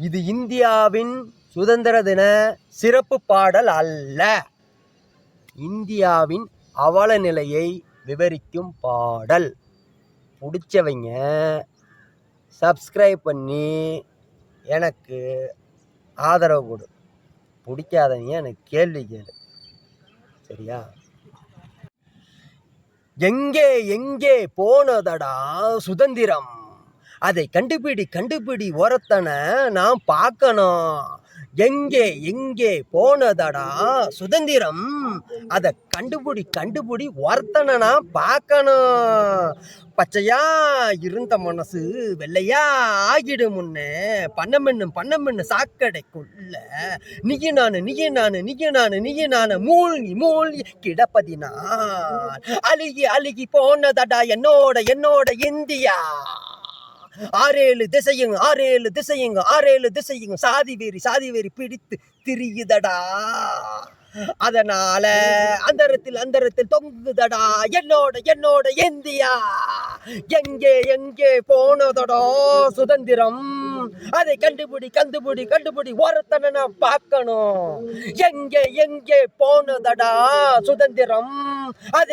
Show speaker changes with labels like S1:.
S1: இது இந்தியாவின் சுதந்திர தின சிறப்பு பாடல் அல்ல. இந்தியாவின் அவல நிலையை விவரிக்கும் பாடல். பிடிச்சவங்க சப்ஸ்கிரைப் பண்ணி எனக்கு ஆதரவு கொடு. பிடிக்காதவங்க எனக்கு கேள்வி கேளு. சரியா? எங்கே எங்கே போனதடா சுதந்திரம், அதை கண்டுபிடி ஒருத்தனை நான் பார்க்கணும். எங்கே எங்கே போனதடா சுதந்திரம், அதை கண்டுபிடி ஒருத்தனை நான் பார்க்கணும். பச்சையா இருந்த மனசு வெள்ளையா ஆகிடும் முன்னே, பண்ணமென்னு சாக்கடைக்குள்ள நீய நானு மூழ்கி கிடப்பதினால் அழுகி போனதடா என்னோட இந்தியா. ஆறேழு திசையும் சாதி வெறி பிடித்து திரியுதடா. அதனால அந்தரத்தில் தொங்குதடா என்னோட இந்தியா. எங்கே போனதடா சுதந்திரம், அதை கண்டுபிடி ஒருத்தனை நான் பார்க்கணும். எங்கே போனதடா சுதந்திரம், அதை